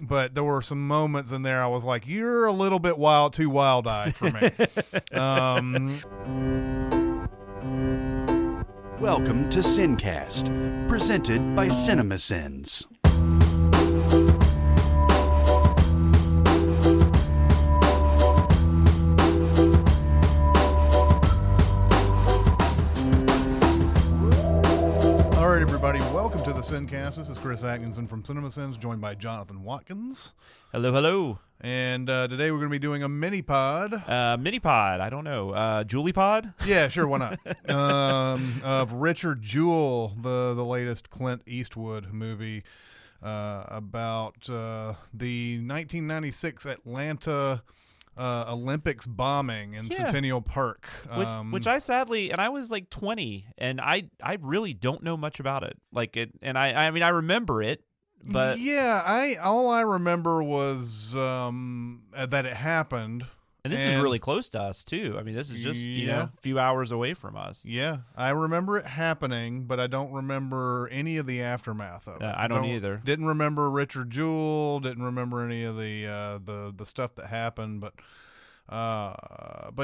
but there were some moments in there I was like, you're a little bit too wild-eyed for me. Welcome to SinCast, presented by Cinemasins. All right, everybody, welcome to the SinCast. This is Chris Atkinson from Cinemasins, joined by Jonathan Watkins. Hello, hello. And today we're going to be doing a mini-pod. Mini-pod, I don't know. Julie pod? Yeah, sure, why not? Of Richard Jewell, the latest Clint Eastwood movie about the 1996 Atlanta Olympics bombing in Centennial Park. Which I sadly, and I was like 20, and I really don't know much about it. I mean, I remember it. But yeah, all I remember was that it happened. And this is really close to us, too. I mean, this is just, a few hours away from us. Yeah, I remember it happening, but I don't remember any of the aftermath of it. I don't either. Didn't remember Richard Jewell, didn't remember any of the stuff that happened, but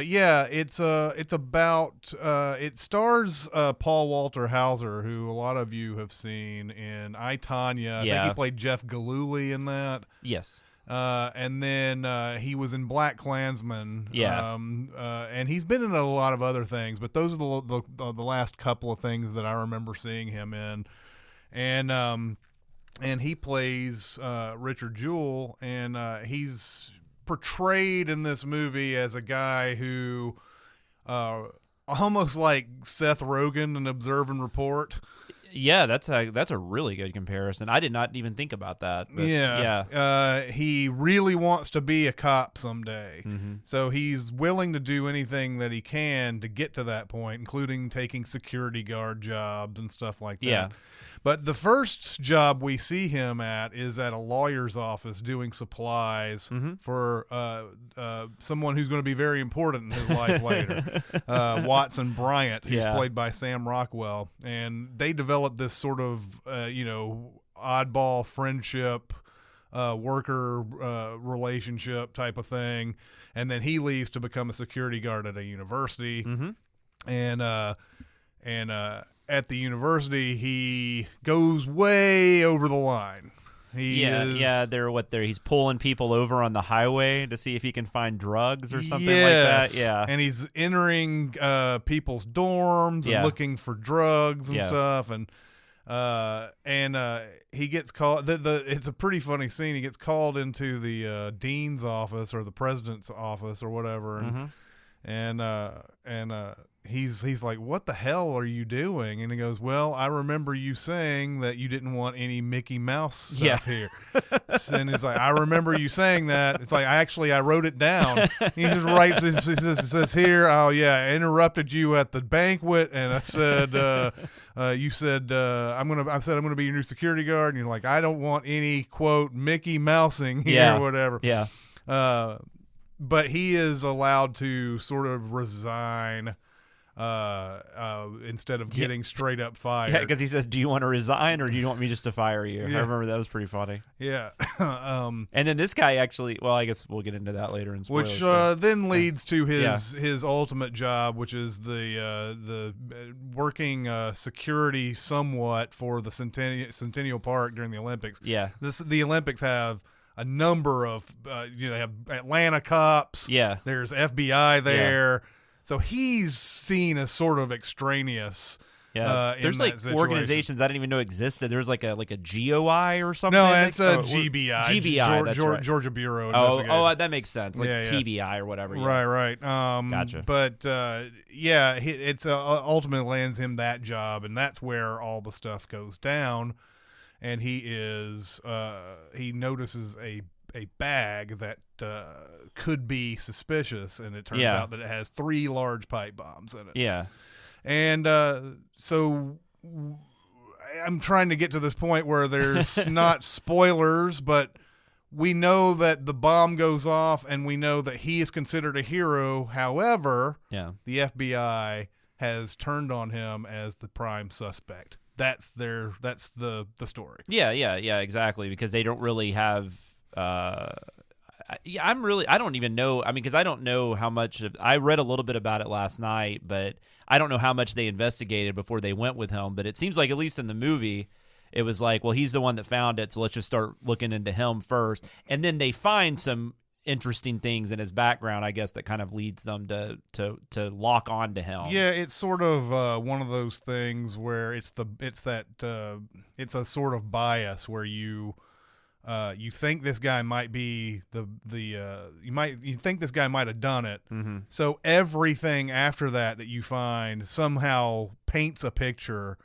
yeah, it's about it stars Paul Walter Hauser, who a lot of you have seen in I, Tonya. I think he played Jeff Galooly in that. Yes. And then he was in Black Klansman. Yeah. And he's been in a lot of other things, but those are the last couple of things that I remember seeing him in. And he plays Richard Jewell, and he's portrayed in this movie as a guy who almost like Seth Rogen in Observe and Report. Yeah, that's a really good comparison. I did not even think about that. But yeah. He really wants to be a cop someday. Mm-hmm. So he's willing to do anything that he can to get to that point, including taking security guard jobs and stuff like that. Yeah. But the first job we see him at is at a lawyer's office doing supplies for someone who's going to be very important in his life later, Watson Bryant, who's played by Sam Rockwell. And they develop this sort of, oddball friendship, worker relationship type of thing. And then he leaves to become a security guard at a university. Mm-hmm. And at the university, he goes way over the line. He's pulling people over on the highway to see if he can find drugs or something like that. Yeah, and he's entering people's dorms and looking for drugs and stuff. And he gets called. It's a pretty funny scene. He gets called into the dean's office or the president's office or whatever, and he's like, "What the hell are you doing?" And he goes, "Well, I remember you saying that you didn't want any Mickey Mouse stuff here." And he's like, "I remember you saying that." It's like, I wrote it down. He just writes, it says here, "Oh yeah, I interrupted you at the banquet, and I said, you said I'm gonna be your new security guard," and you're like, "I don't want any quote Mickey Mousing here or whatever." Yeah. But he is allowed to sort of resign. Instead of getting straight up fired. Yeah, because he says, "Do you want to resign or do you want me just to fire you?" Yeah. I remember that was pretty funny. Yeah. And then this guy actually, well, I guess we'll get into that later in spoilers. Which then leads to his ultimate job, which is the working security somewhat for the Centennial Park during the Olympics. Yeah. The Olympics have a number of, they have Atlanta cops. Yeah. There's FBI there. Yeah. So he's seen as sort of extraneous. Yeah, there's like organizations I didn't even know existed. There's like a GOI or something. No, it's a GBI. GBI, that's right. Georgia Bureau. Oh, that makes sense. Like TBI or whatever. Yeah. Right. Gotcha. But it's ultimately lands him that job, and that's where all the stuff goes down. And he notices a bag that could be suspicious, and it turns out that it has 3 large pipe bombs in it. Yeah. And so I'm trying to get to this point where there's not spoilers, but we know that the bomb goes off, and we know that he is considered a hero. However, the FBI has turned on him as the prime suspect. That's the story. Yeah, exactly, because they don't really have I don't even know. I mean, because I don't know how much I read a little bit about it last night, but I don't know how much they investigated before they went with him. But it seems like, at least in the movie, it was like, well, he's the one that found it, so let's just start looking into him first. And then they find some interesting things in his background, I guess, that kind of leads them to lock on to him. Yeah, it's sort of one of those things where it's a sort of bias where you think this guy might be you think this guy might have done it. Mm-hmm. So everything after that you find somehow paints a picture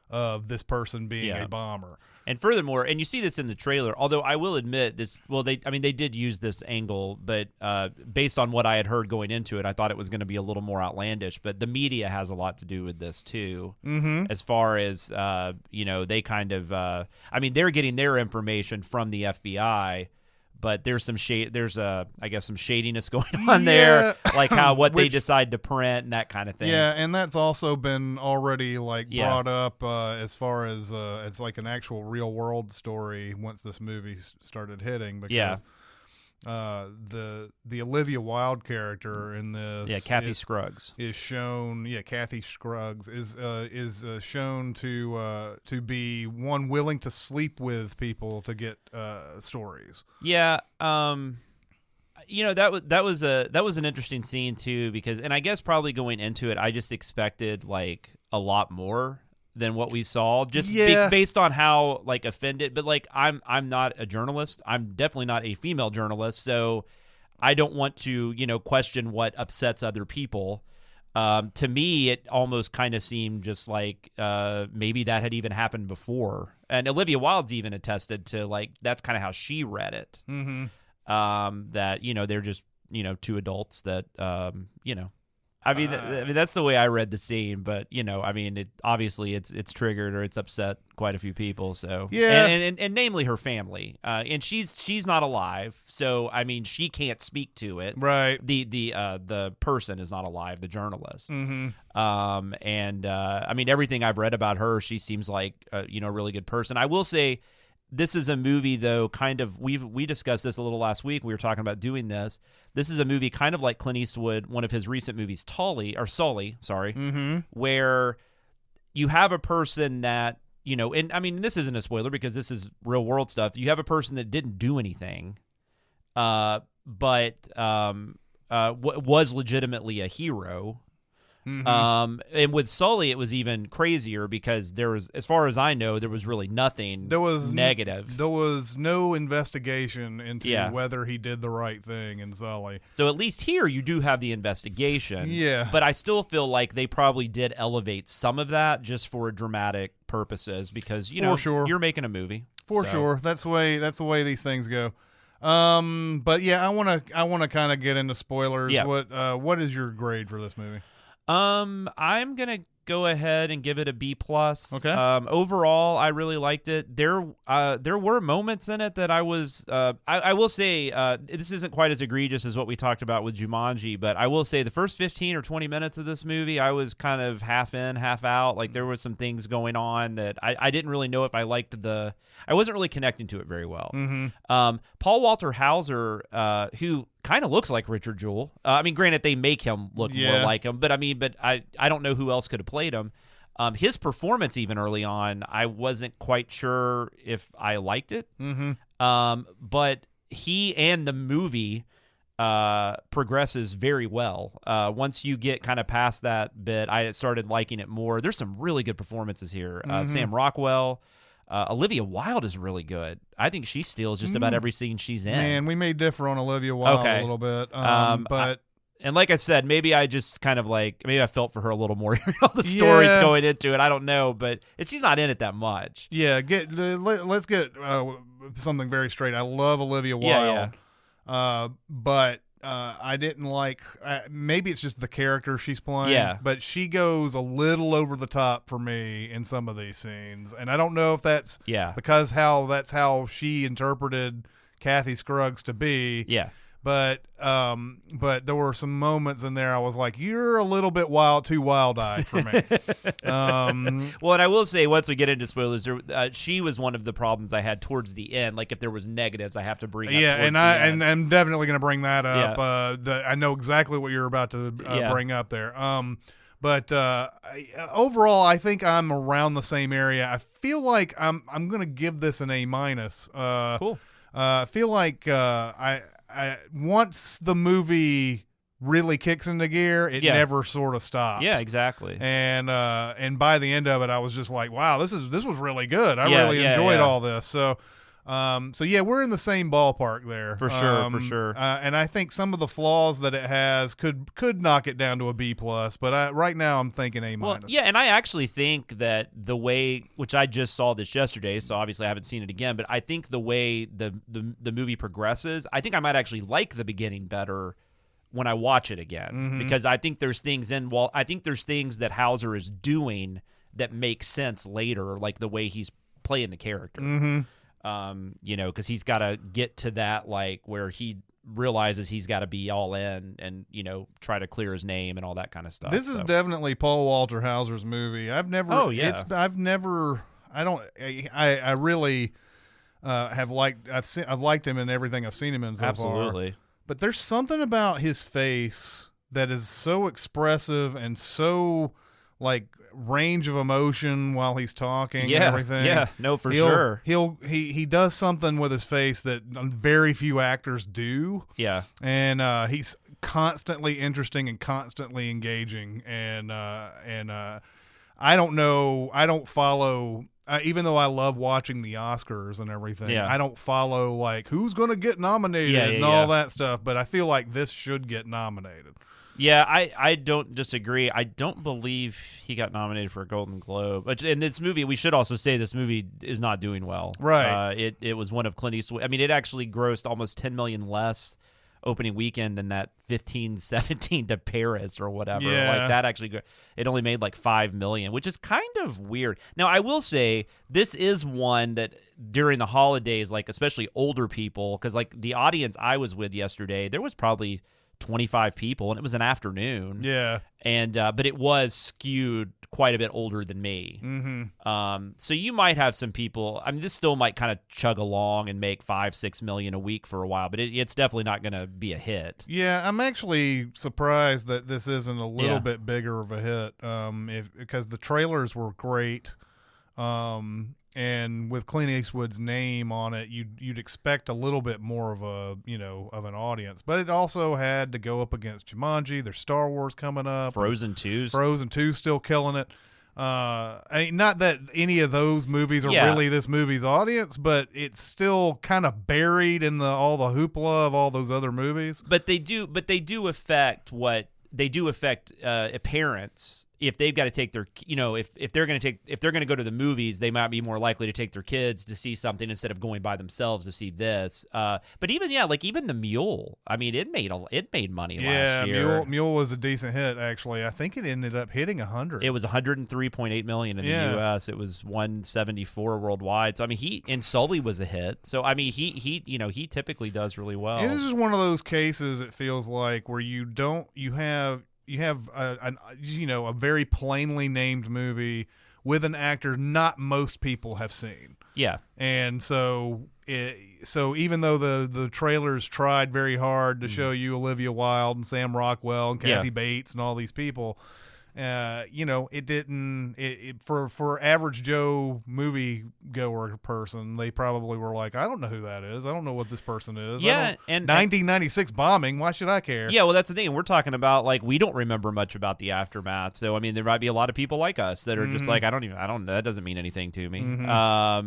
of this person being a bomber. And furthermore, and you see this in the trailer, although I will admit this, well, they did use this angle, but based on what I had heard going into it, I thought it was going to be a little more outlandish, but the media has a lot to do with this too. Mm-hmm. As far as, they kind of, they're getting their information from the FBI, but there's some I guess some shadiness going on there, like they decide to print and that kind of thing. Yeah, and that's also been already brought up as far as it's like an actual real world story once this movie started hitting, because the Olivia Wilde character in this, Kathy Scruggs is shown. Yeah, Kathy Scruggs is shown to be one willing to sleep with people to get stories. Yeah, that was an interesting scene too, because, and I guess probably going into it, I just expected like a lot more than what we saw, just based on how offended. But I'm not a journalist. I'm definitely not a female journalist, so I don't want to question what upsets other people. To me, it almost kind of seemed just like maybe that had even happened before. And Olivia Wilde's even attested to that's kind of how she read it. Mm-hmm. That they're just two adults that I mean, that's the way I read the scene, but obviously it's triggered or it's upset quite a few people. So yeah, and namely her family, and she's not alive, so I mean she can't speak to it. Right. The person is not alive, the journalist. Mm-hmm. I mean everything I've read about her, she seems like a really good person. I will say, this is a movie, though, kind of, we discussed this a little last week. We were talking about doing this. This is a movie kind of like Clint Eastwood, one of his recent movies, Sully, mm-hmm. where you have a person that, and I mean, this isn't a spoiler because this is real world stuff. You have a person that didn't do anything, but was legitimately a hero. Mm-hmm. And with Sully, it was even crazier because there was, as far as I know, there was really nothing negative. There was no investigation into whether he did the right thing in Sully. So at least here you do have the investigation. Yeah. But I still feel like they probably did elevate some of that just for dramatic purposes because, you're making a movie. For sure. That's the way these things go. But yeah, I want to kind of get into spoilers. Yeah. What is your grade for this movie? I'm gonna go ahead and give it a B+. Okay. Overall, I really liked it. There were moments in it that I was. I will say this isn't quite as egregious as what we talked about with Jumanji, but I will say the first 15 or 20 minutes of this movie, I was kind of half in, half out. Like there were some things going on that I didn't really know if I liked I wasn't really connecting to it very well. Mm-hmm. Paul Walter Hauser, who kind of looks like Richard Jewell. I mean, granted, they make him look more like him, but I don't know who else could have played him. His performance, even early on, I wasn't quite sure if I liked it. Mm-hmm. But he and the movie progresses very well. Once you get kind of past that bit, I started liking it more. There's some really good performances here. Mm-hmm. Sam Rockwell. Olivia Wilde is really good. I think she steals just about every scene she's in. Man, we may differ on Olivia Wilde a little bit. But and like I said, maybe I just kind of maybe I felt for her a little more. All the stories going into it, I don't know, but she's not in it that much. Yeah, let's get something very straight. I love Olivia Wilde, but I didn't like. Maybe it's just the character she's playing. Yeah, but she goes a little over the top for me in some of these scenes, and I don't know if that's because that's how she interpreted Kathy Scruggs to be. Yeah. But there were some moments in there I was like, you're a little bit too wild-eyed for me. Well, and I will say, once we get into spoilers, she was one of the problems I had towards the end. Like, if there was negatives, I have to bring up. Yeah, and I'm definitely going to bring that up. Yeah. I know exactly what you're about to bring up there. But overall, I think I'm around the same area. I feel like I'm going to give this an A-. Cool. I feel like once the movie really kicks into gear, it never sort of stops. Yeah, exactly. And by the end of it, I was just like, wow, this was really good. I really enjoyed all this. So we're in the same ballpark there. For sure. And I think some of the flaws that it has could knock it down to a B+, but right now I'm thinking A-. Well, yeah, and I actually think that the way, which I just saw this yesterday, so obviously I haven't seen it again, but I think the way the movie progresses, I think I might actually like the beginning better when I watch it again, because I think there's things that Hauser is doing that make sense later, like the way he's playing the character. Because he's got to get to that, like, where he realizes he's got to be all in and, try to clear his name and all that kind of stuff. This is definitely Paul Walter Hauser's movie. I've really have liked, I've liked him in everything I've seen him in so Absolutely. far. But there's something about his face that is so expressive and so, like, range of emotion while he's talking and everything. Yeah, no, for sure. He does something with his face that very few actors do. Yeah. And he's constantly interesting and constantly engaging. And I don't know, I don't follow, even though I love watching the Oscars and everything, I don't follow, like, who's going to get nominated and all that stuff, but I feel like this should get nominated. Yeah, I don't disagree. I don't believe he got nominated for a Golden Globe. But in this movie, we should also say this movie is not doing well. Right. It was one of Clint Eastwood. I mean, it actually grossed almost $10 million less opening weekend than that 15-17 to Paris or whatever. Yeah. Like that actually, it only made like $5 million, which is kind of weird. Now, I will say this is one that during the holidays, like especially older people, because like the audience I was with yesterday, there was probably 25 people, and it was an afternoon. Yeah. And but it was skewed quite a bit older than me. So you might have some people. I mean, this still might kind of chug along and make $5-6 million a week for a while, but it's definitely not going to be a hit. Yeah, I'm actually surprised that this isn't a little bit bigger of a hit. Because the trailers were great. And with Clint Eastwood's name on it, you'd expect a little bit more of an audience. But it also had to go up against Jumanji. There's Star Wars coming up. Frozen 2's still killing it. Not that any of those movies are really this movie's audience, but it's still kind of buried in all the hoopla of all those other movies. But they do affect parents. If they've got to take their, if they're going to go to the movies, they might be more likely to take their kids to see something instead of going by themselves to see this. But even the Mule, I mean, it made money last year. Yeah, Mule was a decent hit actually. I think it ended up hitting 100. It was 103.8 million in the U.S. It was 174 worldwide. So I mean, Sully was a hit. So I mean, he typically does really well. This is one of those cases, it feels like, where you have a very plainly named movie with an actor not most people have seen. Yeah. And so even though the trailers tried very hard to show you Olivia Wilde and Sam Rockwell and Kathy Bates and all these people, it didn't. For average Joe movie goer person, they probably were like, I don't know who that is. I don't know what this person is. Yeah, and 1996 bombing. Why should I care? Yeah, well, that's the thing. We're talking about, like, we don't remember much about the aftermath. So I mean, there might be a lot of people like us that are just like, I don't. That doesn't mean anything to me. And I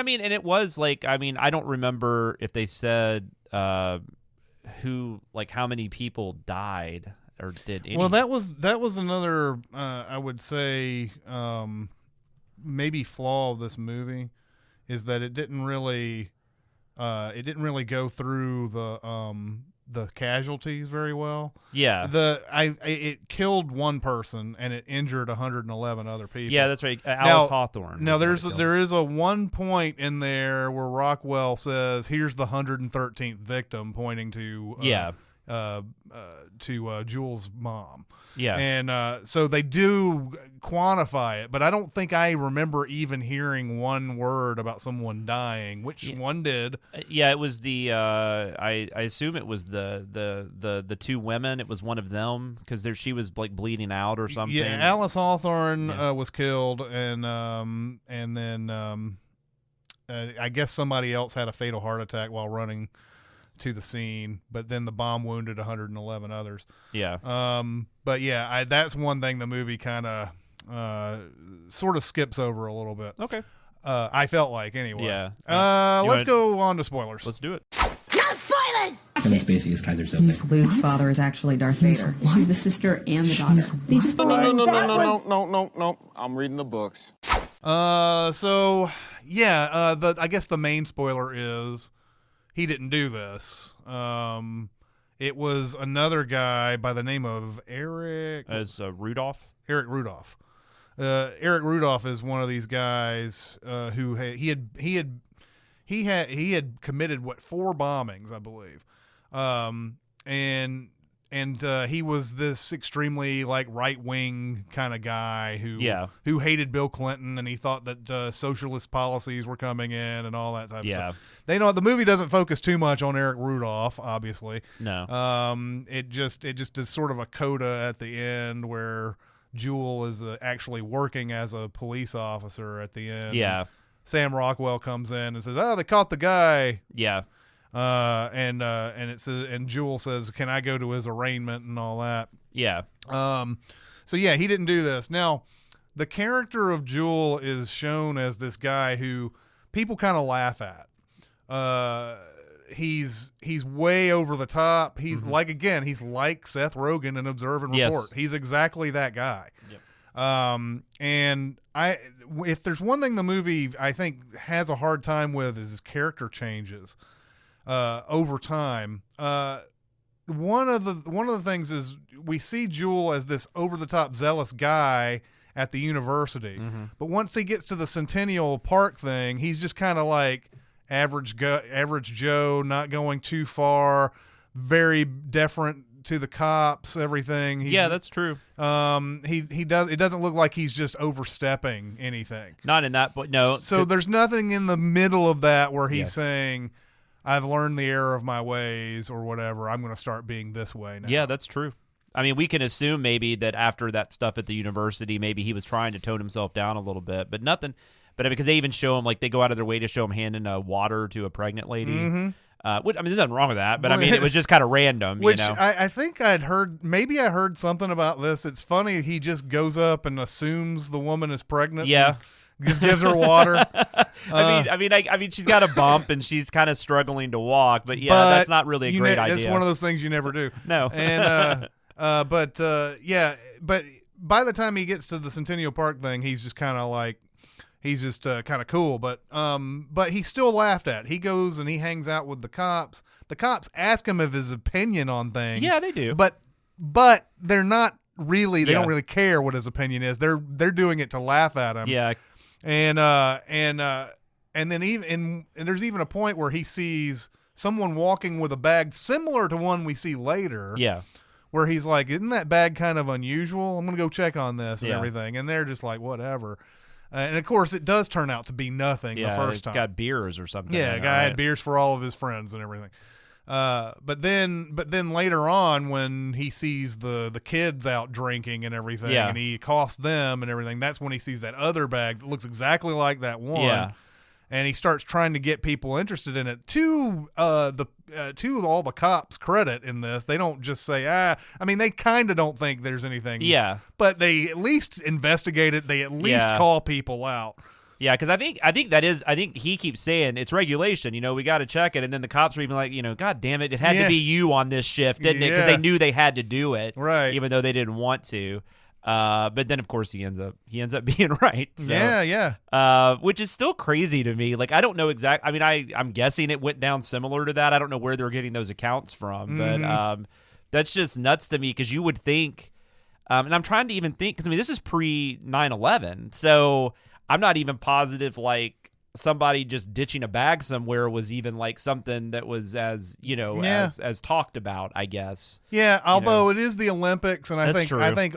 mean, and it was like, I mean, I don't remember if they said who, like, how many people died. Or did any... Well, that was another I would say maybe flaw of this movie is that it didn't really go through casualties very well. Yeah. It killed one person and it injured 111 other people. Yeah, that's right. Alice Hawthorne. Now there is a one point in there where Rockwell says, "Here's the 113th victim," pointing to Jewell's mom. Yeah. And so they do quantify it, but I don't think I remember even hearing one word about someone dying, which one did. Yeah, it was the I assume it was the two women. It was one of them because she was like bleeding out or something. Yeah, Alice Hawthorne was killed, and then I guess somebody else had a fatal heart attack while running to the scene, but then the bomb wounded 111 others. Yeah. But yeah, that's one thing the movie kind of sort of skips over a little bit. Okay. I felt like anyway. Yeah. Let's go on to spoilers. Let's do it. No spoilers! Kevin Spacey is Kaiser Soze. Miss Luke's father is actually Darth Vader. She's the sister and the daughter. They just No. I'm reading the books. So yeah, I guess the main spoiler is he didn't do this. It was another guy by the name of Eric. As Rudolph. Eric Rudolph. Eric Rudolph is one of these guys who he had committed 4 bombings, I believe, and he was this extremely like right wing kind of guy who hated Bill Clinton, and he thought that socialist policies were coming in and all that type of stuff. The movie doesn't focus too much on Eric Rudolph, obviously. No. It just is sort of a coda at the end where Jewell is actually working as a police officer at the end. Yeah. Sam Rockwell comes in and says, "Oh, they caught the guy." Yeah. And Jewell says, "Can I go to his arraignment and all that?" Yeah. So yeah, he didn't do this. Now, the character of Jewell is shown as this guy who people kind of laugh at. He's way over the top. He's he's like Seth Rogen in Observe and Report. Yes. He's exactly that guy. Yep. And if there's one thing the movie I think has a hard time with is his character changes over time. One of the things is we see Jewell as this over the top zealous guy at the university, but once he gets to the Centennial Park thing, he's just kind of like average Joe, not going too far, very deferent to the cops, everything. That's true. It doesn't look like he's just overstepping anything. Not in that, but no. So there's nothing in the middle of that where he's saying, "I've learned the error of my ways," or whatever. I'm going to start being this way now. Yeah, that's true. I mean, we can assume maybe that after that stuff at the university, maybe he was trying to tone himself down a little bit, but nothing. But because they even show him, like, they go out of their way to show him handing water to a pregnant lady. Which, I mean, there's nothing wrong with that, but I mean, it was just kind of random. Which, you know? I think I heard something about this. It's funny, he just goes up and assumes the woman is pregnant. Yeah. Just gives her water. I mean, she's got a bump and she's kind of struggling to walk, but that's not really a great idea. It's one of those things you never do. No. And but by the time he gets to the Centennial Park thing, he's just kind of like, he's just kind of cool, but he's still laughed at. He goes and he hangs out with the cops. The cops ask him of his opinion on things. Yeah, they do. But they're not really. They don't really care what his opinion is. They're doing it to laugh at him. Yeah. And then even there's even a point where he sees someone walking with a bag similar to one we see later. Yeah. Where he's like, "Isn't that bag kind of unusual? I'm gonna go check on this and everything." And they're just like, "Whatever." And of course, it does turn out to be nothing the first time. Got beers or something. Yeah, a guy had beers for all of his friends and everything. But then later on, when he sees the kids out drinking and everything, and he accosts them and everything, that's when he sees that other bag that looks exactly like that one. Yeah. And he starts trying to get people interested in it. To all the cops' credit in this, they don't just say, I mean, they kind of don't think there's anything. Yeah. But they at least investigate it. They at least call people out. Yeah, because I think he keeps saying it's regulation. You know, we got to check it, and then the cops are even like, you know, God damn it, it had to be you on this shift, didn't it? Because they knew they had to do it, right? Even though they didn't want to. But then of course he ends up being right. So, yeah. Which is still crazy to me. Like I don't know exact. I mean, I'm guessing it went down similar to that. I don't know where they're getting those accounts from, but that's just nuts to me because you would think. And I'm trying to even think because I mean this is pre 9/11, so I'm not even positive like somebody just ditching a bag somewhere was even like something that was as as talked about, I guess. Yeah, although it is the Olympics, and I think true. I think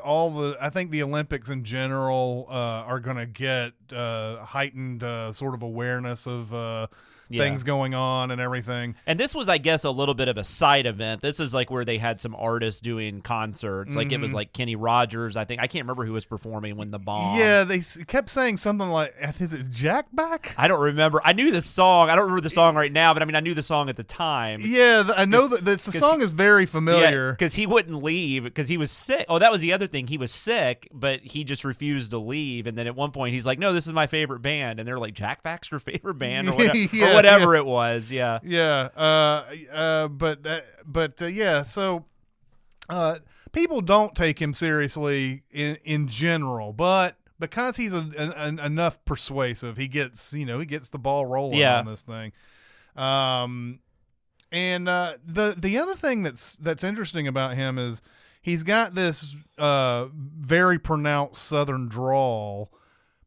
the Olympics in general are going to get heightened sort of awareness of things going on and everything. And this was, I guess, a little bit of a side event. This is like where they had some artists doing concerts. Like it was like Kenny Rogers. I can't remember who was performing when the bomb. Yeah, they kept saying something like, is it Jack back? I don't remember. I knew the song. I don't remember the song right now, but I mean, I knew the song at the time. Yeah, I know that the song is very familiar. Because he wouldn't leave because he was sick. Oh, that was the other thing. He was sick, but he just refused to leave. And then at one point, he's like, no, this is my favorite band. And they're like, Jack Back's your favorite band? Or whatever. Whatever it was, yeah. So people don't take him seriously in general, but because he's enough persuasive, he gets the ball rolling on this thing. And the other thing that's interesting about him is he's got this very pronounced Southern drawl,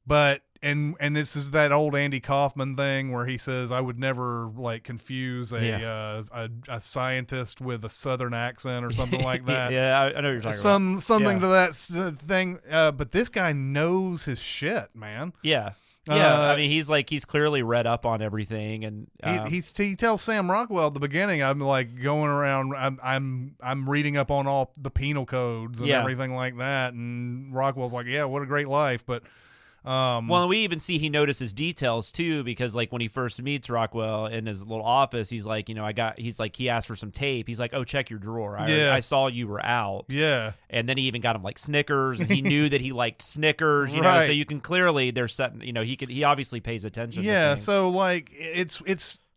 but and this is that old Andy Kaufman thing where he says, I would never like confuse a scientist with a Southern accent or something like that. Yeah, I know what you're talking about. Something to that thing. But this guy knows his shit, man. Yeah. Yeah, I mean, he's clearly read up on everything, and he tells Sam Rockwell at the beginning, I'm like going around, I'm reading up on all the penal codes and everything like that, and Rockwell's like, yeah, what a great life, but. Well, we even see he notices details too, because like when he first meets Rockwell in his little office, he's like, he asked for some tape. He's like, oh, check your drawer. I saw you were out. Yeah. And then he even got him like Snickers, and he knew that he liked Snickers, you know, so you can clearly, they're setting, he obviously pays attention to things. So like it's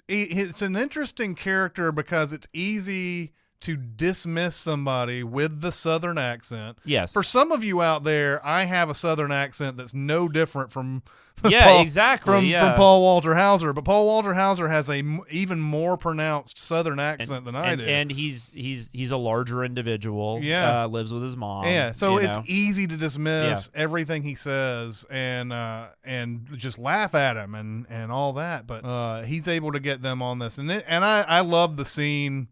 an interesting character because it's easy to dismiss somebody with the Southern accent. Yes. For some of you out there, I have a Southern accent that's no different from from Paul Walter Hauser, but Paul Walter Hauser has a even more pronounced Southern accent than I do. And he's a larger individual. Yeah. Lives with his mom. Yeah. So it's easy to dismiss everything he says and just laugh at him and all that. But he's able to get them on this, and I love the scene.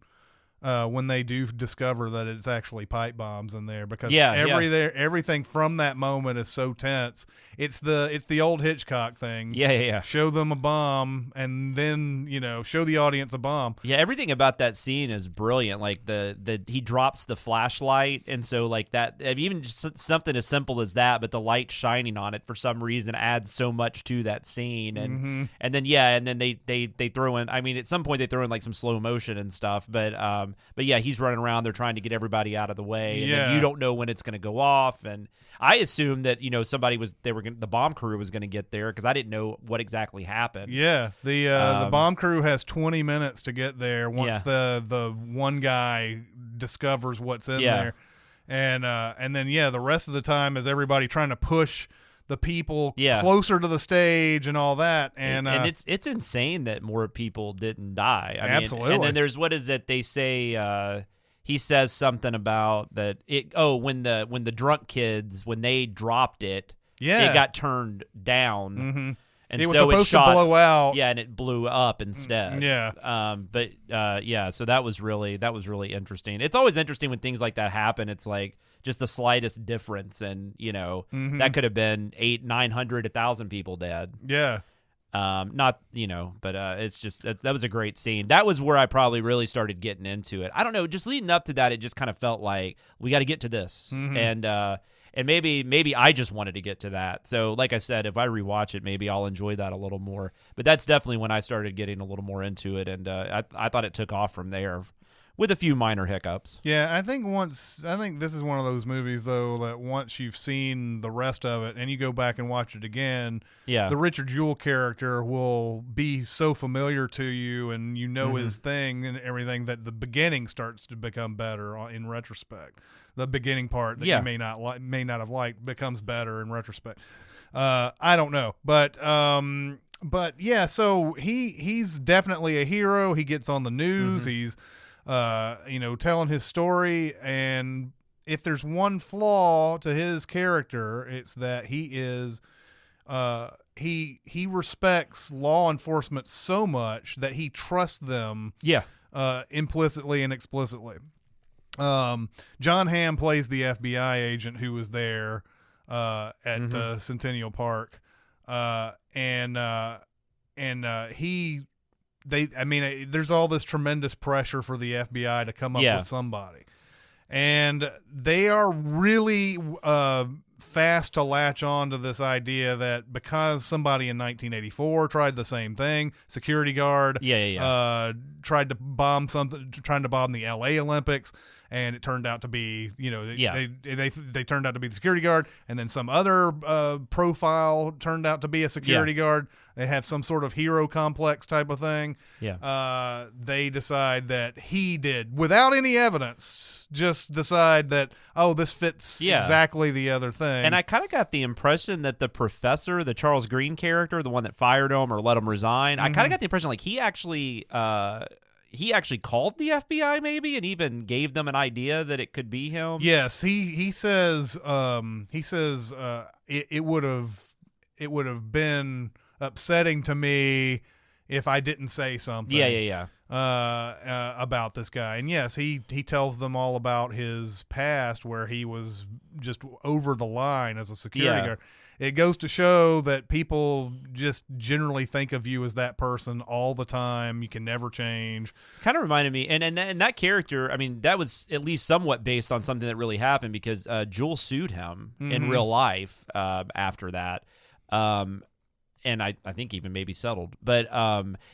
When they do discover that it's actually pipe bombs in there, because everything from that moment is so tense. It's the old Hitchcock thing. Yeah. Show them a bomb, and then show the audience a bomb. Yeah, everything about that scene is brilliant. Like he drops the flashlight, and so like that, even just something as simple as that, but the light shining on it for some reason adds so much to that scene. And and then they throw in. I mean, at some point they throw in like some slow motion and stuff, but yeah, he's running around. They're trying to get everybody out of the way, and then you don't know when it's going to go off. And I assumed that the bomb crew was going to get there because I didn't know what exactly happened. Yeah, the bomb crew has 20 minutes to get there once the one guy discovers what's in there, and then the rest of the time is everybody trying to push the people closer to the stage and all that, and it's insane that more people didn't die. I mean, absolutely. And then there's what is it they say? He says something about that. When the drunk kids, when they dropped it, it got turned down. Mm-hmm. And it was so supposed to blow out. Yeah, and it blew up instead. Yeah. So that was really interesting. It's always interesting when things like that happen. It's like just the slightest difference, and that could have been 800, 900, 1,000 people dead. Yeah. It's just that was a great scene. That was where I probably really started getting into it. I don't know, just leading up to that, it just kind of felt like we got to get to this, and maybe I just wanted to get to that. So, like I said, if I rewatch it, maybe I'll enjoy that a little more. But that's definitely when I started getting a little more into it, and I thought it took off from there with a few minor hiccups. Yeah, I think this is one of those movies though that once you've seen the rest of it and you go back and watch it again, the Richard Jewell character will be so familiar to you, and you know his thing and everything, that the beginning starts to become better in retrospect. The beginning part that you may not have liked becomes better in retrospect. I don't know, but yeah, so he's definitely a hero. He gets on the news. He's telling his story, and if there's one flaw to his character, it's that he is he respects law enforcement so much that he trusts them implicitly and explicitly. John Hamm plays the FBI agent who was there at Centennial Park, there's all this tremendous pressure for the FBI to come up with somebody, and they are really fast to latch on to this idea that because somebody in 1984 tried the same thing, security guard, tried to bomb something, trying to bomb the LA Olympics, and it turned out to be, they turned out to be the security guard, and then some other profile turned out to be a security guard. They have some sort of hero complex type of thing. They decide that he did, without any evidence, just decide that, this fits exactly the other thing. And I kind of got the impression that the professor, the Charles Green character, the one that fired him or let him resign, I kind of got the impression like he actually called the FBI maybe and even gave them an idea that it could be him. Yes, he says it would have been upsetting to me if I didn't say something. About this guy. And yes, he tells them all about his past where he was just over the line as a security guard. It goes to show that people just generally think of you as that person all the time. You can never change. Kind of reminded me, and that character, I mean, that was at least somewhat based on something that really happened, because Jewell sued him in real life after that. And I think even maybe settled. But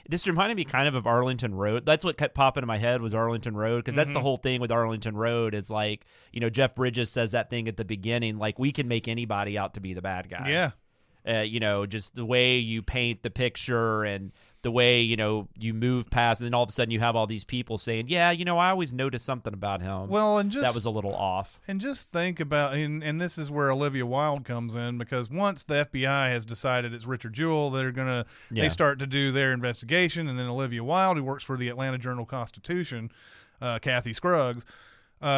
this reminded me kind of Arlington Road. That's what kept popping in my head was Arlington Road, because that's the whole thing with Arlington Road is like, Jeff Bridges says that thing at the beginning, like we can make anybody out to be the bad guy. Yeah. Just the way you paint the picture and the way, you move past, and then all of a sudden you have all these people saying, I always noticed something about him. Well, and that was a little off. And just think about, and this is where Olivia Wilde comes in, because once the FBI has decided it's Richard Jewell, they start to do their investigation, and then Olivia Wilde, who works for the Atlanta Journal-Constitution, Kathy Scruggs,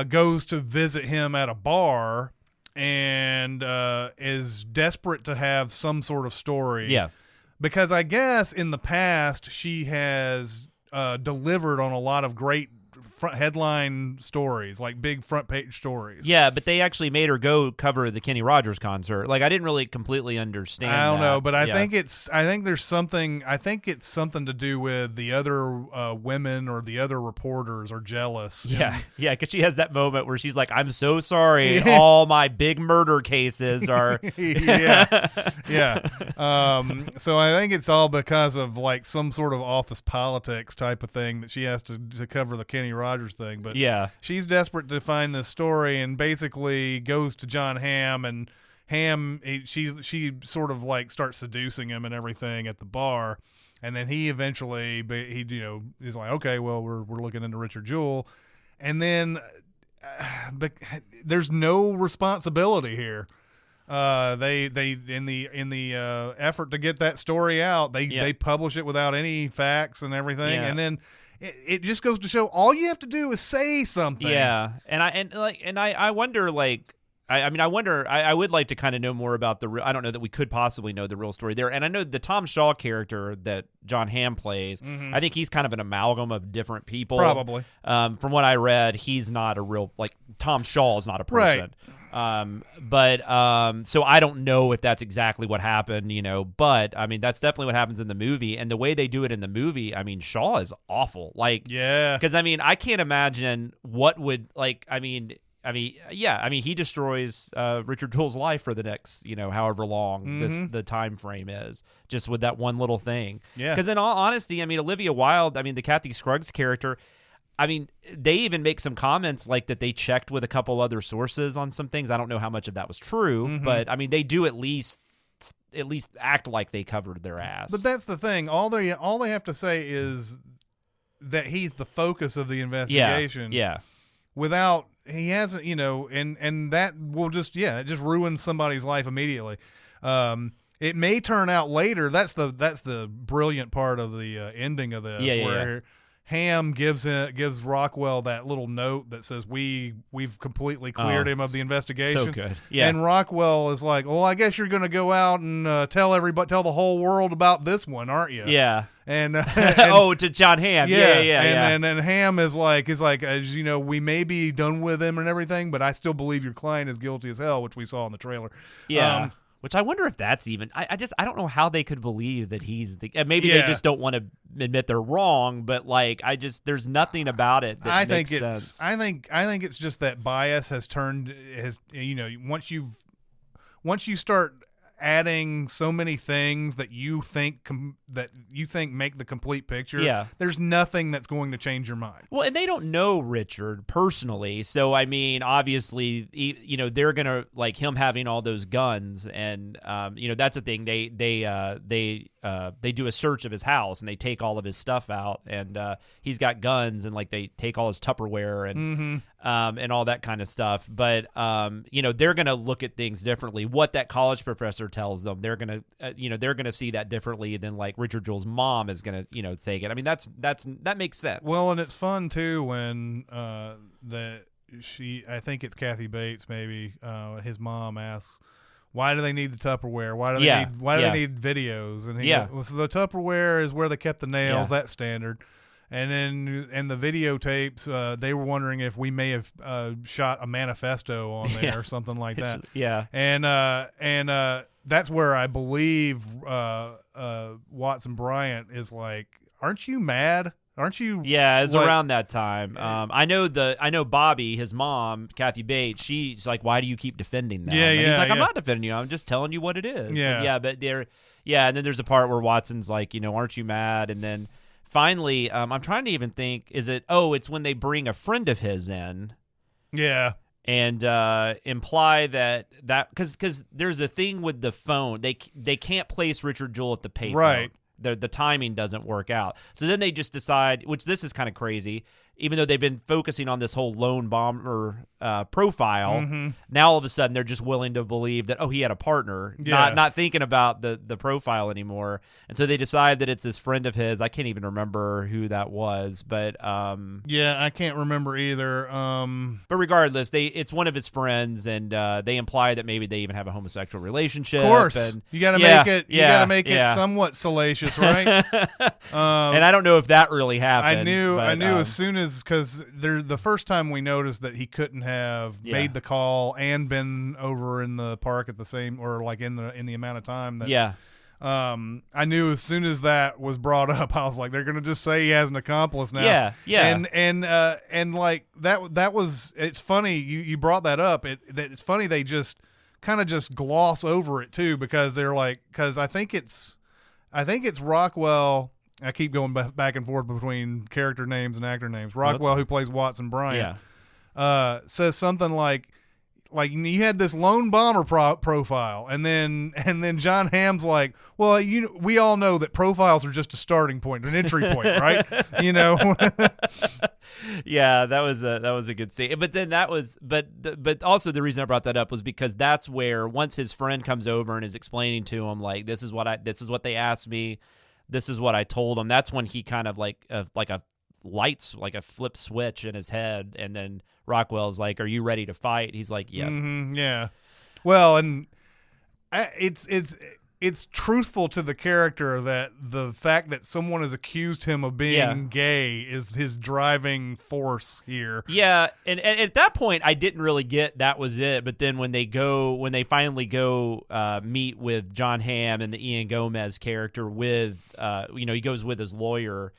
goes to visit him at a bar and is desperate to have some sort of story. Yeah. Because I guess in the past she has delivered on a lot of great front headline stories, like big front page stories. Yeah, but they actually made her go cover the Kenny Rogers concert. Like I didn't really completely understand. I don't know, but I think it's something to do with the other women or the other reporters are jealous. Yeah, because she has that moment where she's like, "I'm so sorry, all my big murder cases are." So I think it's all because of like some sort of office politics type of thing that she has to cover the Kenny Rogers thing. But she's desperate to find this story and basically goes to John Hamm, and she sort of like starts seducing him and everything at the bar, and then he eventually he's like, okay, well we're looking into Richard Jewell, and then but there's no responsibility here. They in the effort to get that story out, they publish it without any facts and everything, and then it just goes to show all you have to do is say something. Yeah, I wonder, like, I wonder. I would like to kind of know more about the. I don't know that we could possibly know the real story there. And I know the Tom Shaw character that John Hamm plays. I think he's kind of an amalgam of different people. Probably. From what I read, he's not a real, like, Tom Shaw is not a person. Right. So I don't know if that's exactly what happened, but I mean, that's definitely what happens in the movie, and the way they do it in the movie, I mean, Shaw is awful. Like, because I mean, I can't imagine what would, like, he destroys Richard Jewell's life for the next, however long the time frame is, just with that one little thing. Yeah. Because in all honesty, I mean, Olivia Wilde, I mean, the Kathy Scruggs character, I mean, they even make some comments like that they checked with a couple other sources on some things. I don't know how much of that was true, but I mean, they do at least act like they covered their ass. But that's the thing. All they have to say is that he's the focus of the investigation. Yeah. Without he hasn't, and that will just it just ruins somebody's life immediately. It may turn out later. That's the brilliant part of the ending of this, where Ham gives Rockwell that little note that says we've completely cleared him of the investigation. So good. Yeah. And Rockwell is like, well, I guess you're going to go out and tell the whole world about this one, aren't you? Yeah. And, to John Ham. Yeah. And then Ham is like, as you know, we may be done with him and everything, but I still believe your client is guilty as hell, which we saw in the trailer. Yeah. Which I wonder if that's even. I don't know how they could believe that he's the. Maybe they just don't want to admit they're wrong, but there's nothing about it that makes sense. I think it's just that bias has once you start adding so many things that you think make the complete picture. There's nothing that's going to change your mind. Well, and they don't know Richard personally, so I mean, obviously, they're gonna like him having all those guns, and that's the thing. They do a search of his house and they take all of his stuff out, and he's got guns, and like they take all his Tupperware and all that kind of stuff. But they're gonna look at things differently. What that college professor tells them, they're gonna see that differently than like Richard Jewell's mom is gonna take it. I mean, that makes sense. Well, and it's fun too when I think it's Kathy Bates, maybe his mom asks, why do they need the Tupperware? Why do they need videos? And so the Tupperware is where they kept the nails. That's standard. And then the videotapes, they were wondering if we may have shot a manifesto on there or something like that. And that's where I believe Watson Bryant is like, aren't you mad? Aren't you? Yeah, it's around that time. I know Bobby, his mom, Kathy Bates. She's like, "Why do you keep defending them?" And he's like, "I'm not defending you. I'm just telling you what it is." And and then there's a part where Watson's like, "Aren't you mad?" And then finally, I'm trying to even think. Is it? Oh, it's when they bring a friend of his in. Yeah. And imply that because there's a thing with the phone. They can't place Richard Jewell at the payphone. Right. The timing doesn't work out. So then they just decide, which this is kind of crazy, even though they've been focusing on this whole lone bomber profile, now all of a sudden they're just willing to believe that, he had a partner, not thinking about the profile anymore. And so they decide that it's this friend of his. I can't even remember who that was, but I can't remember either. But regardless, it's one of his friends, and they imply that maybe they even have a homosexual relationship. Of course, and you got to make it. You got to make it somewhat salacious, right? And I don't know if that really happened. I knew as soon as because the first time we noticed that he couldn't have made the call and been over in the park at the same or like in the amount of time that I knew as soon as that was brought up, I was like, they're gonna just say he has an accomplice now. And like that was, it's funny you brought that up. It's funny they just kind of just gloss over it too, because they're like, because I think it's Rockwell. I keep going back and forth between character names and actor names. Rockwell, who plays Watson Bryant, says something like you had this lone bomber profile, and then John Hamm's like, well, we all know that profiles are just a starting point, an entry point, right? Yeah, that was a good statement. But then but also the reason I brought that up was because that's where once his friend comes over and is explaining to him like, this is what they asked me. This is what I told him. That's when he kind of like a flip switch in his head, and then Rockwell's like, "Are you ready to fight?" He's like, "Yeah, yeah." Well, and it's truthful to the character that the fact that someone has accused him of being gay is his driving force here. Yeah, and at that point, I didn't really get that was it. But then when they finally go meet with John Hamm and the Ian Gomez character with, he goes with his lawyer.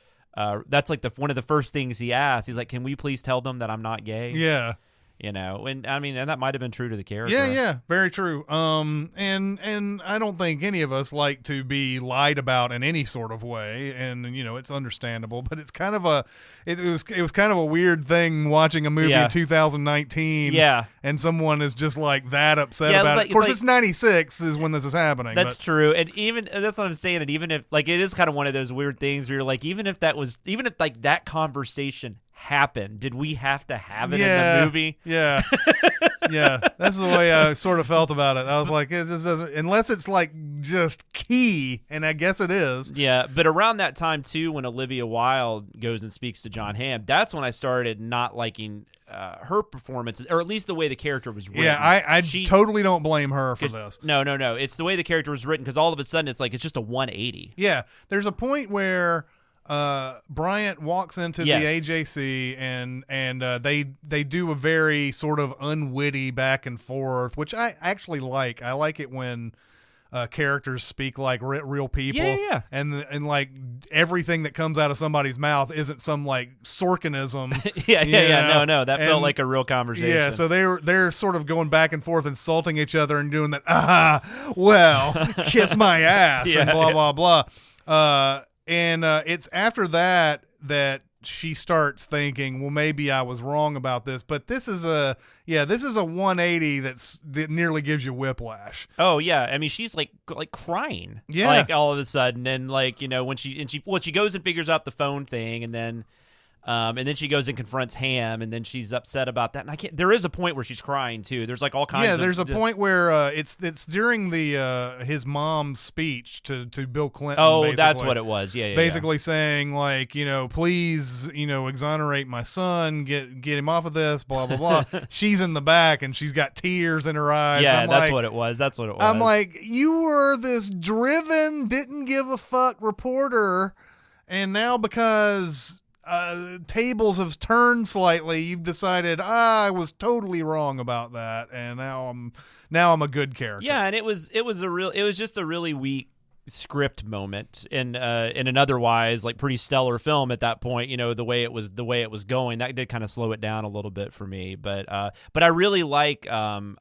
That's like one of the first things he asks. He's like, "Can we please tell them that I'm not gay?" Yeah. And I mean, and that might have been true to the character. Yeah, very true. And I don't think any of us like to be lied about in any sort of way, and it's understandable. But it's kind of it was kind of a weird thing watching a movie in 2019. Yeah, and someone is just like that upset about it. Of course, it's 96 is when this is happening. That's true, and even that's what I'm saying. And even if it is kind of one of those weird things where you're like, even if that conversation happened, did we have to have it in the movie? Yeah. Yeah, that's the way I sort of felt about it. I was like, it just doesn't, unless it's like just key, and I guess it is. Yeah, but around that time too, when Olivia Wilde goes and speaks to John Hamm, that's when I started not liking her performance, or at least the way the character was written. Yeah, I totally don't blame her for this. No. It's the way the character was written, because all of a sudden it's like it's just a 180. Yeah, there's a point where Bryant walks into the AJC and they do a very sort of unwitty back and forth, which I actually like. I like it when characters speak like real people. Yeah. And like everything that comes out of somebody's mouth isn't some like Sorkinism. Yeah. No. That felt like a real conversation. Yeah, so they're sort of going back and forth, insulting each other and doing that. Well, kiss my ass and blah blah blah. And it's after that she starts thinking, well, maybe I was wrong about this. But this is a 180 that nearly gives you whiplash. Oh yeah, I mean she's like crying, like all of a sudden, and like when she goes and figures out the phone thing, and then she goes and confronts Hamm, and then she's upset about that. And there is a point where she's crying too. There's like all kinds. Yeah, there's a point where it's during the his mom's speech to Bill Clinton. Oh, basically. That's what it was. Yeah. Basically saying like, please, exonerate my son, get him off of this, blah blah blah. She's in the back and she's got tears in her eyes. Yeah, that's what it was. I'm like, you were this driven, didn't give a fuck reporter, and now because tables have turned slightly, you've decided I was totally wrong about that, and now I'm a good character. Yeah, and it was just a really weak script moment in an otherwise like pretty stellar film at that point. The way it was going, that did kind of slow it down a little bit for me. But I really like God,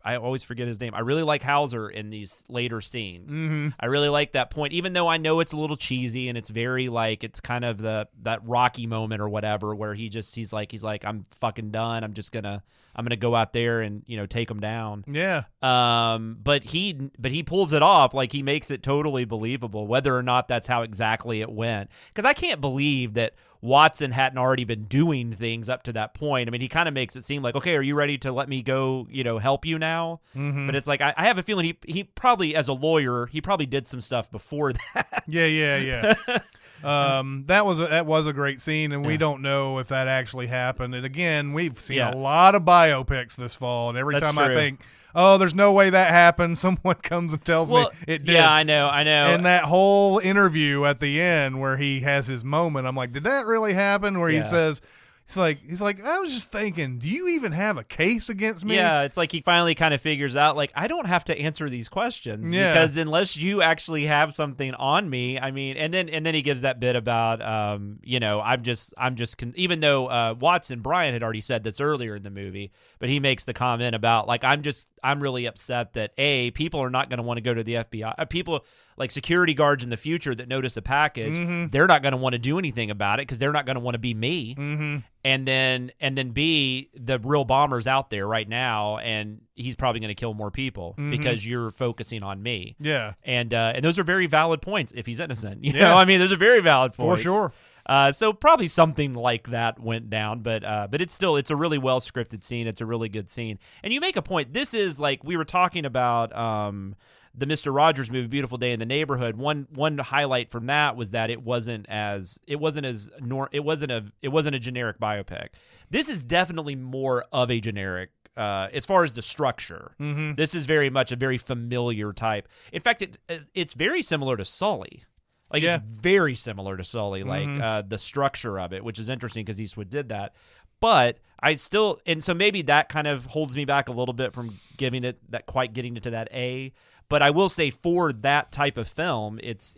I always forget his name. I really like Hauser in these later scenes. Mm-hmm. I really like that point, even though I know it's a little cheesy and it's very like it's kind of that Rocky moment or whatever where he's like I'm fucking done. I'm gonna go out there and take him down. Yeah. But he pulls it off. Like he makes it totally believable, whether or not that's how exactly it went. Because I can't believe that Watson hadn't already been doing things up to that point. I mean, he kind of makes it seem like, okay, are you ready to let me go? Help you now? Mm-hmm. But it's like I have a feeling he probably, as a lawyer, he probably did some stuff before that. Yeah. That was a great scene, and we don't know if that actually happened. And again, we've seen a lot of biopics this fall, and every time I think, oh, there's no way that happened, someone comes and tells me it did. Yeah, I know. And that whole interview at the end where he has his moment, I'm like, did that really happen? Where he says, he's like, I was just thinking, do you even have a case against me? Yeah, it's like he finally kind of figures out, like, I don't have to answer these questions because unless you actually have something on me, I mean, and then he gives that bit about, even though Watson Bryant had already said this earlier in the movie, but he makes the comment about like, I'm really upset that people are not going to want to go to the FBI. People like security guards in the future that notice a package, they're not going to want to do anything about it because they're not going to want to be me. Mm-hmm. And then B, the real bomber's out there right now, and he's probably going to kill more people because you're focusing on me. Yeah. And those are very valid points if he's innocent. You know, I mean, those are very valid points. For sure. So probably something like that went down, but it's a really well scripted scene. It's a really good scene. And you make a point. This is like we were talking about the Mr. Rogers movie, Beautiful Day in the Neighborhood. One highlight from that was that it wasn't a generic biopic. This is definitely more of a generic as far as the structure. Mm-hmm. This is very much a very familiar type. In fact, it's very similar to Sully. Like it's very similar to Sully, like the structure of it, which is interesting because Eastwood did that. But so maybe that kind of holds me back a little bit from getting it to that A. But I will say for that type of film, it's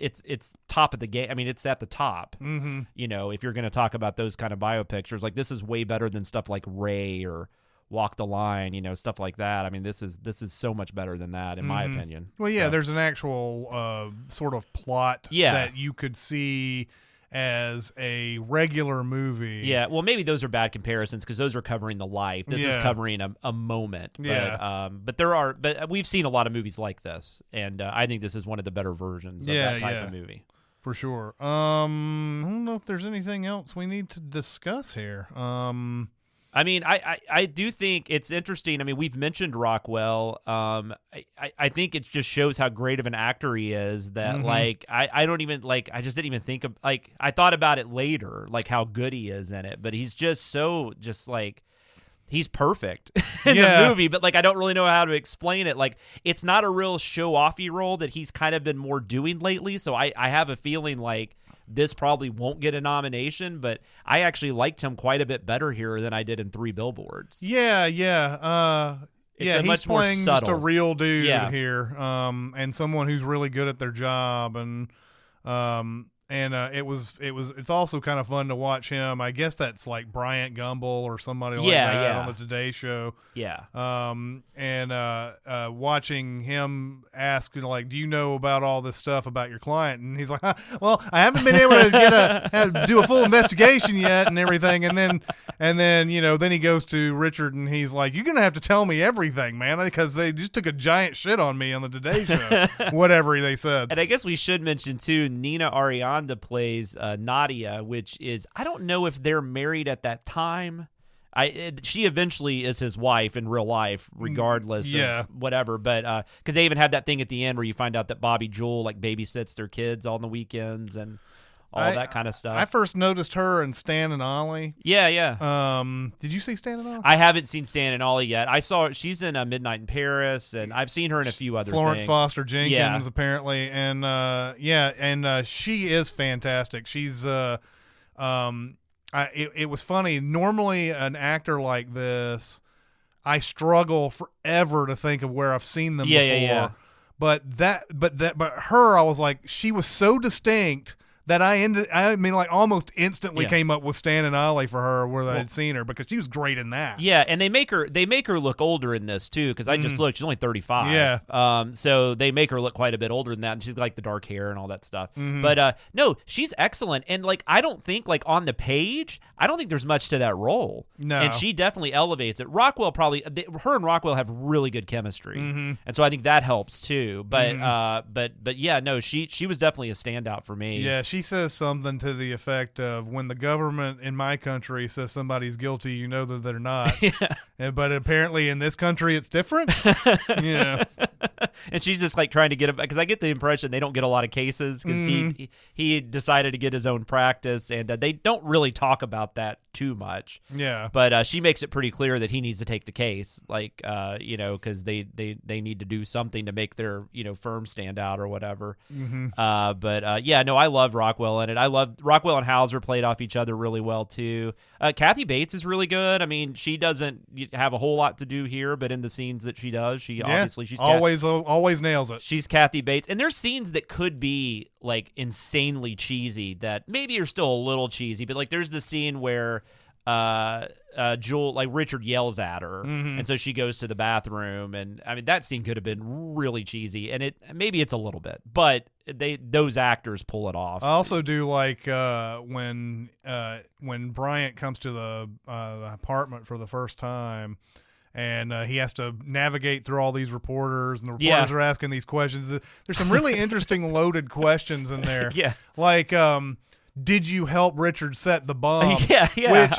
top of the game. I mean, it's at the top. Mm-hmm. You know, if you're going to talk about those kind of biopictures, like this is way better than stuff like Ray or Walk the Line, you know, stuff like that. I mean, this is so much better than that, in my opinion. Well, yeah, so. There's an actual sort of plot that you could see as a regular movie. Yeah, well, maybe those are bad comparisons because those are covering the life. This is covering a moment. But, but we've seen a lot of movies like this, and I think this is one of the better versions of that type of movie. For sure. I don't know if there's anything else we need to discuss here. I mean, I do think it's interesting. I mean, we've mentioned Rockwell. I think it just shows how great of an actor he is that, like, I don't even, like, I just didn't even think of, like, I thought about it later, like, how good he is in it. But he's just so, just, like, he's perfect in the movie. But, like, I don't really know how to explain it. Like, it's not a real show-offy role that he's kind of been more doing lately. So I have a feeling, like, this probably won't get a nomination, but I actually liked him quite a bit better here than I did in 3 Billboards. Yeah. He's much playing more just a real dude here, and someone who's really good at their job, and it's also kind of fun to watch him. I guess that's like Bryant Gumbel or somebody like that on the Today Show. Yeah. Watching him ask, like, do you know about all this stuff about your client? And he's like, well, I haven't been able to do a full investigation yet and everything. And then, you know, then he goes to Richard and he's like, you're going to have to tell me everything, man, because they just took a giant shit on me on the Today Show, whatever they said. And I guess we should mention too, Nina Arianda plays Nadia, which is, I don't know if they're married at that time. She eventually is his wife in real life, regardless of whatever. But because they even had that thing at the end where you find out that Bobby Jewell like babysits their kids on the weekends and all that kind of stuff. I first noticed her in Stan and Ollie. Yeah. Did you see Stan and Ollie? I haven't seen Stan and Ollie yet. I saw she's in Midnight in Paris, and I've seen her in a few other Florence things. Foster Jenkins, apparently, and she is fantastic. She's it was funny. Normally, an actor like this, I struggle forever to think of where I've seen them before. Yeah. But her, I was like, she was so distinct that I almost instantly came up with Stan and Ollie for her where I had seen her, because she was great in that. Yeah, and they make her look older in this too, because I just looked, she's only 35. Yeah. So they make her look quite a bit older than that, and she's like the dark hair and all that stuff. But no, she's excellent, and like I don't think like on the page, I don't think there's much to that role. No. And she definitely elevates it. Rockwell her and Rockwell have really good chemistry, and so I think that helps too. But but yeah, no, she was definitely a standout for me. Yeah, she says something to the effect of, when the government in my country says somebody's guilty, you know that they're not. But apparently in this country it's different. And she's just like trying to get it, because I get the impression they don't get a lot of cases because he decided to get his own practice, and they don't really talk about that too much. Yeah. But she makes it pretty clear that he needs to take the case, like because they need to do something to make their firm stand out or whatever. But yeah, no, I love Rockwell in it. I love Rockwell and Hauser played off each other really well too. Kathy Bates is really good. I mean, she doesn't have a whole lot to do here, but in the scenes that she does, she's always nails it. She's Kathy Bates, and there's scenes that could be like insanely cheesy that maybe are still a little cheesy, but like there's the scene where Jewel, like Richard yells at her, and so she goes to the bathroom, and I mean that scene could have been really cheesy, and maybe it's a little bit, but those actors pull it off. I also do like when Bryant comes to the apartment for the first time, and he has to navigate through all these reporters, and the reporters are asking these questions. There's some really interesting loaded questions in there. Yeah, like did you help Richard set the bomb? Yeah,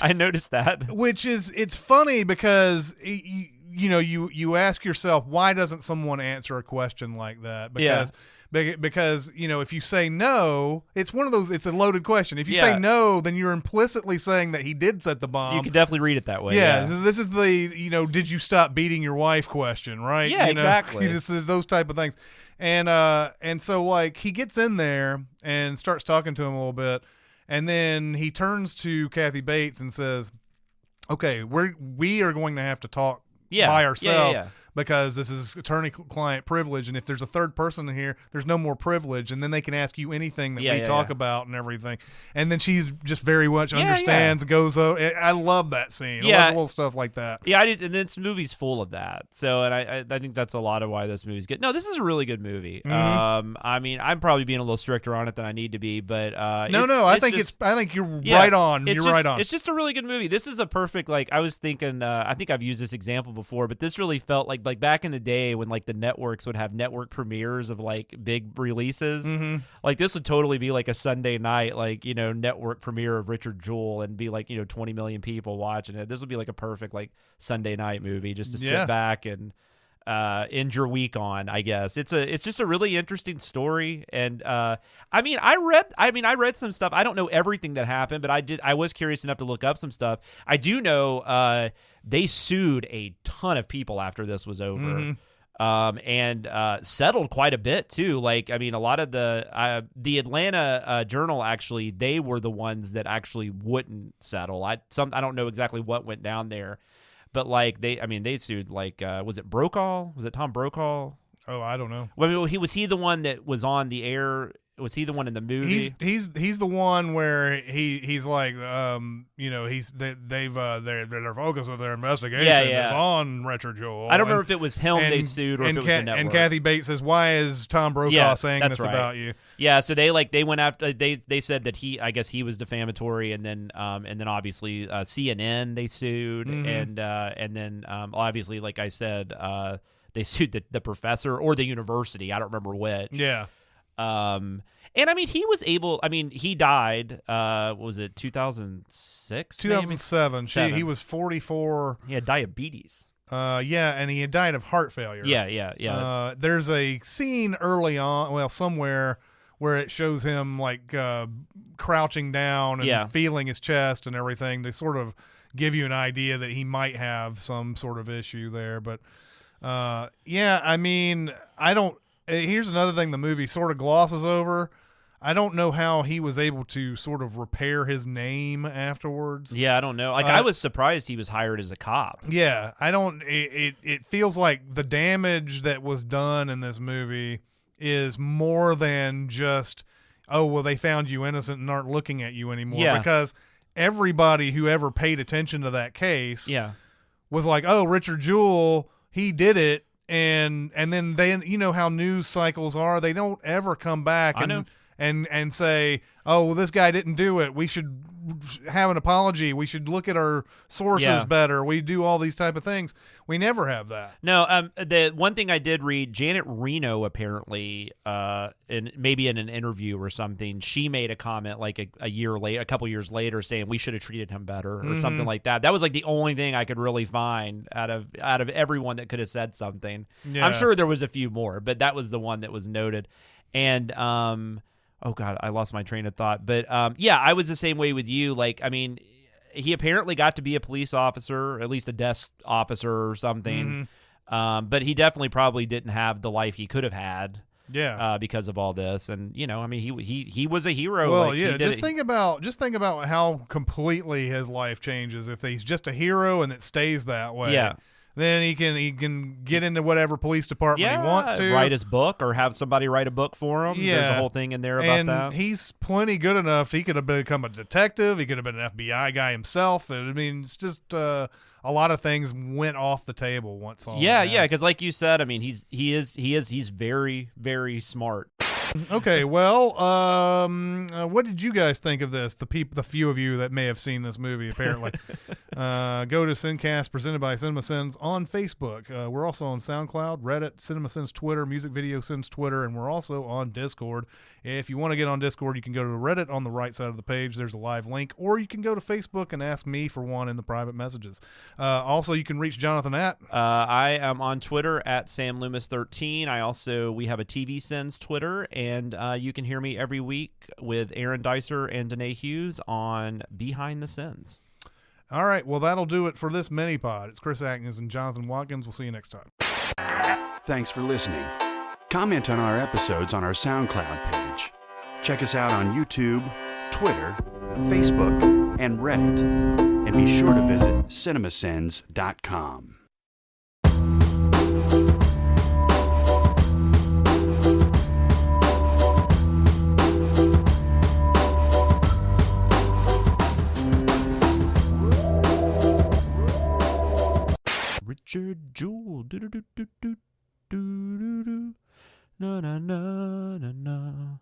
I noticed that. Which it's funny because you ask yourself, why doesn't someone answer a question like that? Because if you say no, it's one of those, it's a loaded question. If you say no, then you're implicitly saying that he did set the bomb. You can definitely read it that way. Yeah. This is the did you stop beating your wife question, right? Yeah, exactly. This is those type of things. And so like he gets in there and starts talking to him a little bit, and then he turns to Kathy Bates and says, okay, we are going to have to talk by ourselves. Yeah. Because this is attorney-client privilege, and if there's a third person in here, there's no more privilege, and then they can ask you anything that we talk about and everything. And then she just very much understands and goes over. I love that scene. I love little stuff like that. Yeah, and this movie's full of that. So, and I think that's a lot of why this movie's good. No, this is a really good movie. Mm-hmm. I mean, I'm probably being a little stricter on it than I need to be, but I think you're right on. Right on. It's just a really good movie. This is a perfect, like, I was thinking, I think I've used this example before, but this really felt like back in the day when like the networks would have network premieres of like big releases, like this would totally be like a Sunday night, like, you know, network premiere of Richard Jewell and be like, you know, 20 million people watching it. This would be like a perfect like Sunday night movie just to sit back and end your week on, I guess. It's just a really interesting story. And I read some stuff. I don't know everything that happened, but I was curious enough to look up some stuff. I do know they sued a ton of people after this was over. And settled quite a bit too. Like, I mean, a lot of the Atlanta Journal, actually, they were the ones that actually wouldn't settle. I don't know exactly what went down there. But like they sued, like, was it Brokaw? Was it Tom Brokaw? Oh, I don't know. Well, was he the one that was on the air? Was he the one in the movie? He's the one where he's like, you know, their focus of their investigation is on Richard Jewell. I don't remember if it was him they sued or if it was the network. And Kathy Bates says, "Why is Tom Brokaw saying this about you?" Yeah, so they went after they said that I guess he was defamatory, and then obviously CNN they sued, and then obviously, like I said, they sued the professor or the university. I don't remember which. Yeah. And I mean, he died, was it 2006? 2007. He was 44. He had diabetes. And he had died of heart failure. Yeah. There's a scene early on, somewhere where it shows him like crouching down and feeling his chest and everything to sort of give you an idea that he might have some sort of issue there. But I mean, here's another thing the movie sort of glosses over. I don't know how he was able to sort of repair his name afterwards. Yeah, I don't know. Like, I was surprised he was hired as a cop. Yeah, it feels like the damage that was done in this movie is more than just, oh, well, they found you innocent and aren't looking at you anymore. Yeah. Because everybody who ever paid attention to that case was like, oh, Richard Jewell, he did it. And then you know how news cycles are. They don't ever come back and say, oh, well, this guy didn't do it. We should have an apology. We should look at our sources better. We do all these type of things. We never have that. No, the one thing I did read, Janet Reno apparently, maybe in an interview or something, she made a comment like a couple years later saying we should have treated him better or something like that. That was like the only thing I could really find out of everyone that could have said something. Yeah. I'm sure there was a few more, but that was the one that was noted. And oh God, I lost my train of thought. But I was the same way with you. Like, I mean, he apparently got to be a police officer, or at least a desk officer or something. But he definitely probably didn't have the life he could have had. Yeah. Because of all this. And, you know, I mean, he was a hero. Well, like, think about how completely his life changes if he's just a hero and it stays that way. Yeah. Then he can get into whatever police department he wants to. Write his book or have somebody write a book for him. Yeah. There's a whole thing in there about that. And he's plenty good enough. He could have become a detective. He could have been an FBI guy himself. I mean, it's just a lot of things went off the table once all Yeah, because like you said, I mean, he's very, very smart. Okay, well, what did you guys think of this? The few of you that may have seen this movie, apparently. Go to SinCast, presented by Cinemasins, on Facebook. We're also on SoundCloud, Reddit, Cinemasins Twitter, Music Video Sins Twitter, and we're also on Discord. If you want to get on Discord, you can go to Reddit on the right side of the page. There's a live link, or you can go to Facebook and ask me for one in the private messages. Also, you can reach Jonathan at... I am on Twitter at SamLoomis13. We have a TV Sins Twitter, and you can hear me every week with Aaron Dicer and Danae Hughes on Behind the Sins. All right, well, that'll do it for this mini-pod. It's Chris Atkins and Jonathan Watkins. We'll see you next time. Thanks for listening. Comment on our episodes on our SoundCloud page. Check us out on YouTube, Twitter, Facebook, and Reddit. And be sure to visit cinemasins.com. Richard Jewell. Do do do do do do do. Na na na na na.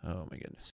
Oh my goodness.